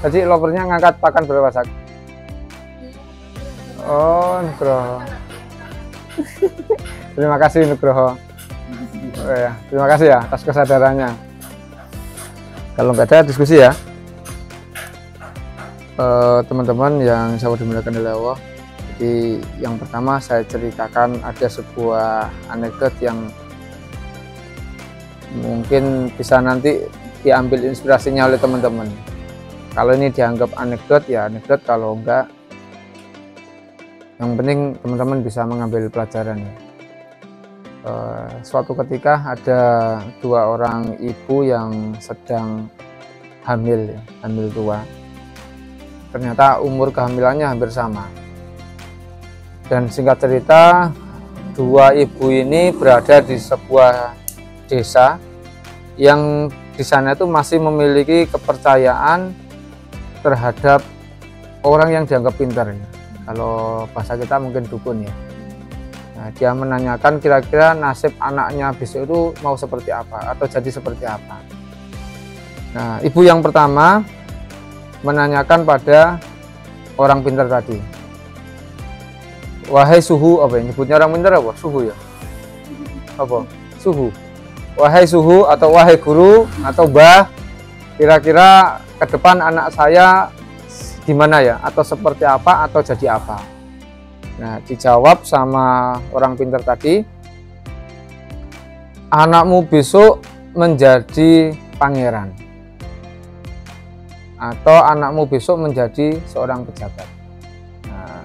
Tadi lovernya ngangkat pakan berapa sak? Oh, Nugroho. Terima kasih Nugroho. Oh, ya. Terima kasih ya atas kesadarannya. Kalau nggak ada diskusi ya, teman-teman yang saya dimuliakan oleh Allah. Jadi yang pertama saya ceritakan ada sebuah anekdot yang mungkin bisa nanti diambil inspirasinya oleh teman-teman. Kalau ini dianggap anekdot ya anekdot, kalau enggak yang penting teman-teman bisa mengambil pelajaran ya. Suatu ketika ada dua orang ibu yang sedang hamil ya, hamil tua. Ternyata umur kehamilannya hampir sama. Dan singkat cerita, dua ibu ini berada di sebuah desa yang di sana itu masih memiliki kepercayaan terhadap orang yang dianggap pintar ya. Kalau bahasa kita mungkin dukun ya. Nah, dia menanyakan kira-kira nasib anaknya besok itu mau seperti apa atau jadi seperti apa. Nah, ibu yang pertama menanyakan pada orang pintar tadi, wahai suhu, apa ya nyebutnya orang pintar apa? Suhu ya? Apa? Suhu. Wahai suhu atau wahai guru atau mbah, kira-kira ke depan anak saya gimana ya, atau seperti apa, atau jadi apa? Nah, dijawab sama orang pintar tadi, anakmu besok menjadi pangeran, atau anakmu besok menjadi seorang pejabat. Nah,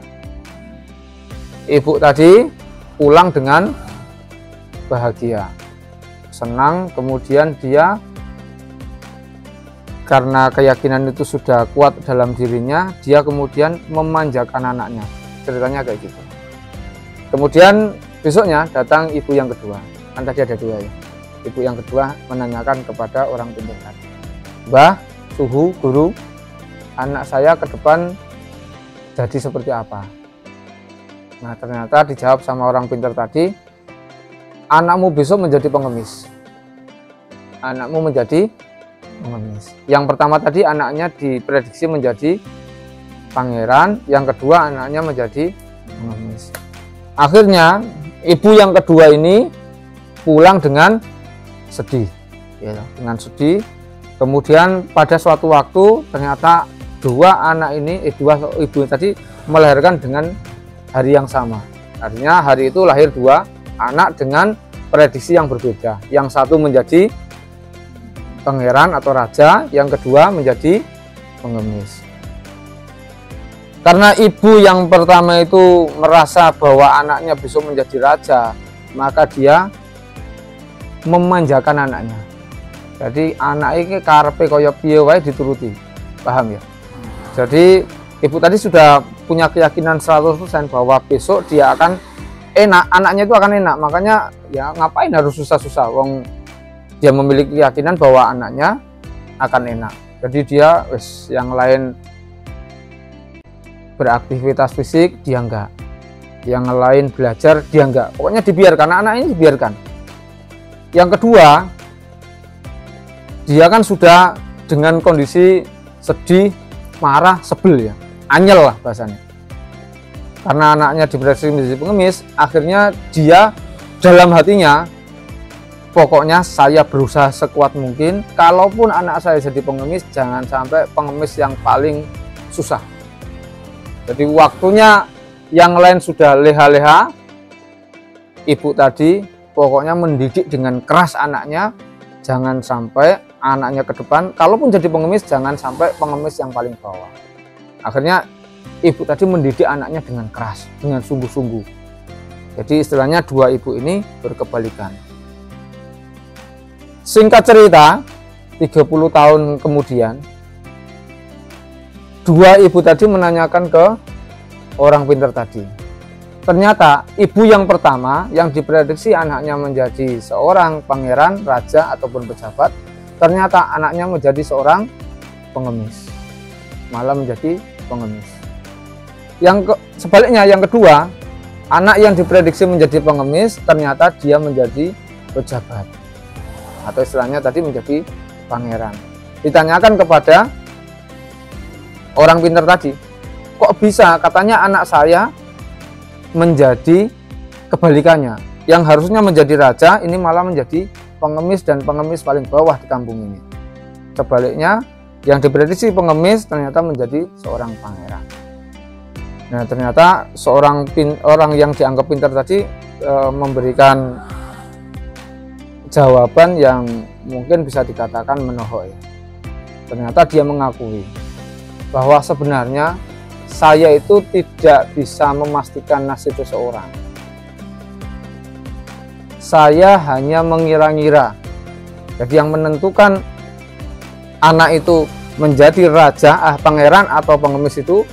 ibu tadi pulang dengan bahagia, senang, kemudian dia karena keyakinan itu sudah kuat dalam dirinya, dia kemudian memanjakan anaknya. Ceritanya kayak gitu. Kemudian besoknya datang ibu yang kedua. Kan tadi ada dua ya. Ibu yang kedua menanyakan kepada orang pintar tadi, Mbah, suhu, guru, anak saya ke depan jadi seperti apa? Nah, ternyata dijawab sama orang pintar tadi, anakmu besok menjadi pengemis. Anakmu menjadi pengemis. Yang pertama tadi anaknya diprediksi menjadi pangeran, yang kedua anaknya menjadi pengemis. Akhirnya ibu yang kedua ini pulang dengan sedih, ya, dengan sedih. Kemudian pada suatu waktu ternyata dua anak ini, dua ibu tadi melahirkan dengan hari yang sama. Artinya hari itu lahir dua anak dengan prediksi yang berbeda. Yang satu menjadi pangeran atau raja, yang kedua menjadi pengemis. Karena ibu yang pertama itu merasa bahwa anaknya besok menjadi raja, maka dia memanjakan anaknya. Jadi anak ini karepe kaya piye wae dituruti. Paham ya? Jadi ibu tadi sudah punya keyakinan 100% bahwa besok dia akan enak, anaknya itu akan enak. Makanya ya ngapain harus susah-susah, wong dia memiliki keyakinan bahwa anaknya akan enak. Jadi dia yang lain beraktivitas fisik, dia enggak. Yang lain belajar, dia enggak. Pokoknya dibiarkan, anak ini dibiarkan. Yang kedua, dia kan sudah dengan kondisi sedih, marah, sebel ya. Anyel lah bahasanya. Karena anaknya diprediksi menjadi pengemis, akhirnya dia dalam hatinya, pokoknya saya berusaha sekuat mungkin, kalaupun anak saya jadi pengemis, jangan sampai pengemis yang paling susah. Jadi waktunya yang lain sudah leha-leha, ibu tadi pokoknya mendidik dengan keras anaknya, jangan sampai anaknya ke depan, kalaupun jadi pengemis, jangan sampai pengemis yang paling bawah. Akhirnya ibu tadi mendidik anaknya dengan keras, dengan sungguh-sungguh. Jadi istilahnya dua ibu ini berkebalikan. Singkat cerita, 30 tahun kemudian, dua ibu tadi menanyakan ke orang pintar tadi. Ternyata ibu yang pertama yang diprediksi anaknya menjadi seorang pangeran, raja ataupun pejabat, ternyata anaknya menjadi seorang pengemis, malah menjadi pengemis. Sebaliknya yang kedua, anak yang diprediksi menjadi pengemis, ternyata dia menjadi pejabat, atau istilahnya tadi menjadi pangeran. Ditanyakan kepada orang pintar tadi, kok bisa katanya anak saya menjadi kebalikannya, yang harusnya menjadi raja ini malah menjadi pengemis dan pengemis paling bawah di kampung ini. Sebaliknya yang diprediksi pengemis ternyata menjadi seorang pangeran. Nah, ternyata orang yang dianggap pintar tadi memberikan jawaban yang mungkin bisa dikatakan menohok ya. Ternyata dia mengakui bahwa sebenarnya saya itu tidak bisa memastikan nasib seseorang. Saya hanya mengira-ngira. Jadi yang menentukan anak itu menjadi raja, pangeran atau pengemis itu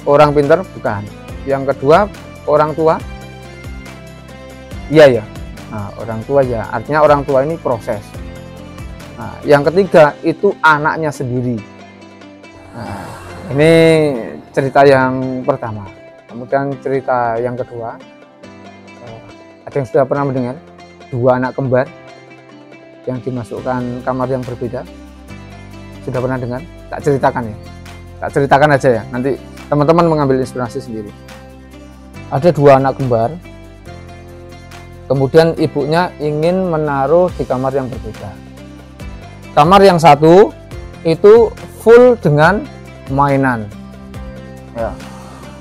orang pintar bukan. Yang kedua orang tua, iya ya. Nah, orang tua ya, artinya orang tua ini proses. Nah, yang ketiga itu anaknya sendiri. Nah, ini cerita yang pertama. Kemudian cerita yang kedua, ada yang sudah pernah mendengar dua anak kembar yang dimasukkan kamar yang berbeda? Sudah pernah dengar? Tak ceritakan ya, tak ceritakan aja ya, nanti teman-teman mengambil inspirasi sendiri. Ada dua anak kembar, kemudian ibunya ingin menaruh di kamar yang berbeda. Kamar yang satu itu full dengan mainan ya.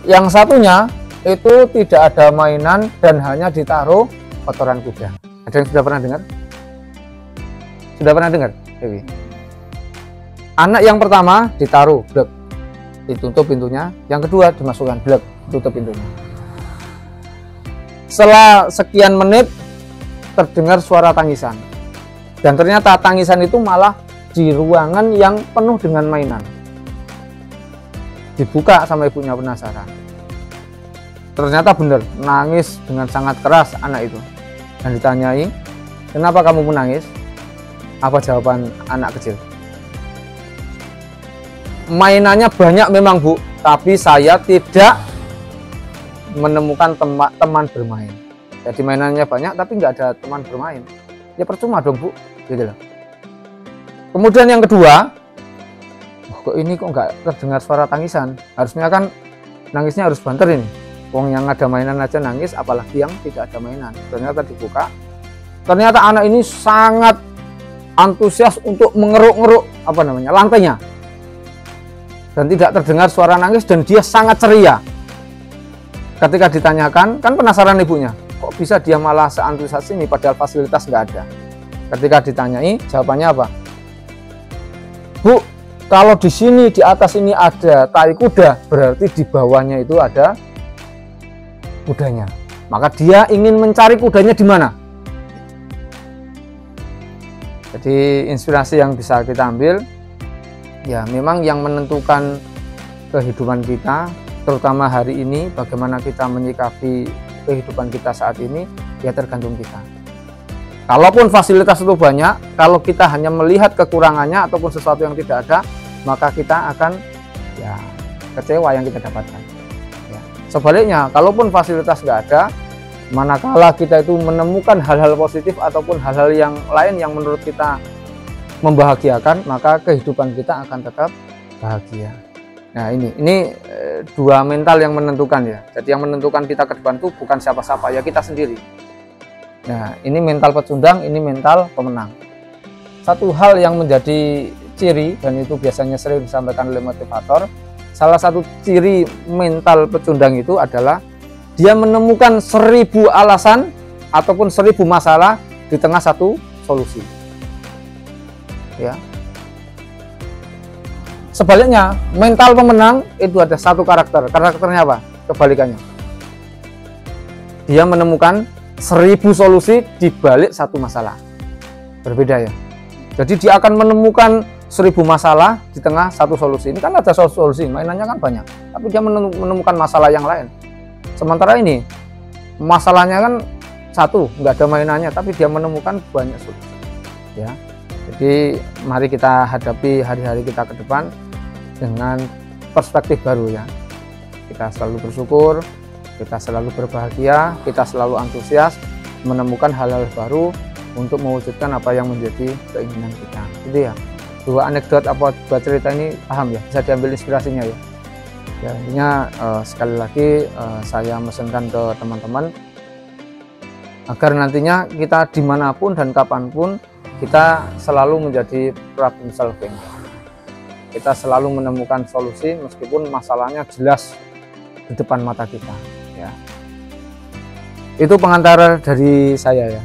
Yang satunya itu tidak ada mainan dan hanya ditaruh kotoran kuda. Ada yang sudah pernah dengar? Sudah pernah dengar? Dewi? Anak yang pertama ditaruh blek, ditutup pintunya. Yang kedua dimasukkan blek, tutup pintunya. Setelah sekian menit terdengar suara tangisan, dan ternyata tangisan itu malah di ruangan yang penuh dengan mainan. Dibuka sama ibunya penasaran, ternyata benar nangis dengan sangat keras anak itu. Dan ditanyai, kenapa kamu menangis? Apa jawaban anak kecil? Mainannya banyak memang Bu, tapi saya tidak menemukan teman bermain. Jadi mainannya banyak tapi nggak ada teman bermain, ya percuma dong Bu, gitu loh. Kemudian yang kedua, kok ini kok nggak terdengar suara tangisan? Harusnya kan nangisnya harus banter ini. Wong yang ada mainan aja nangis, apalagi yang tidak ada mainan. Ternyata dibuka, ternyata anak ini sangat antusias untuk mengeruk-ngeruk lantainya, dan tidak terdengar suara nangis, dan dia sangat ceria. Ketika ditanyakan, kan penasaran ibunya, kok bisa dia malah seantusias ini padahal fasilitas nggak ada. Ketika ditanyai, jawabannya apa? Bu, kalau di sini di atas ini ada tai kuda, berarti di bawahnya itu ada kudanya. Maka dia ingin mencari kudanya di mana? Jadi inspirasi yang bisa kita ambil, ya memang yang menentukan kehidupan kita, terutama hari ini, bagaimana kita menyikapi kehidupan kita saat ini, ya tergantung kita. Kalaupun fasilitas itu banyak, kalau kita hanya melihat kekurangannya ataupun sesuatu yang tidak ada, maka kita akan ya kecewa yang kita dapatkan. Ya. Sebaliknya, kalaupun fasilitas nggak ada, manakala kita itu menemukan hal-hal positif ataupun hal-hal yang lain yang menurut kita membahagiakan, maka kehidupan kita akan tetap bahagia. Nah, ini dua mental yang menentukan ya. Jadi yang menentukan kita ke depan itu bukan siapa-siapa, ya kita sendiri. Nah, ini mental pecundang, ini mental pemenang. Satu hal yang menjadi ciri, dan itu biasanya sering disampaikan oleh motivator, salah satu ciri mental pecundang itu adalah dia menemukan 1000 alasan ataupun 1000 masalah di tengah satu solusi. Ya. Sebaliknya, mental pemenang itu ada satu karakter. Karakternya apa? Kebalikannya. Dia menemukan 1000 solusi di balik satu masalah. Berbeda ya. Jadi dia akan menemukan 1000 masalah di tengah satu solusi. Ini kan ada solusi, mainannya kan banyak. Tapi dia menemukan masalah yang lain. Sementara ini, masalahnya kan satu, nggak ada mainannya, tapi dia menemukan banyak solusi. Ya. Jadi mari kita hadapi hari-hari kita ke depan dengan perspektif baru ya. Kita selalu bersyukur, kita selalu berbahagia, kita selalu antusias menemukan hal-hal baru untuk mewujudkan apa yang menjadi keinginan kita. Gitu ya. dua anekdot apa dua cerita ini paham ya, bisa diambil inspirasinya ya. Ya intinya sekali lagi saya mesenkan ke teman-teman agar nantinya kita dimanapun dan kapanpun kita selalu menjadi problem solving. Kita selalu menemukan solusi meskipun masalahnya jelas di depan mata kita. Ya. Itu pengantar dari saya ya.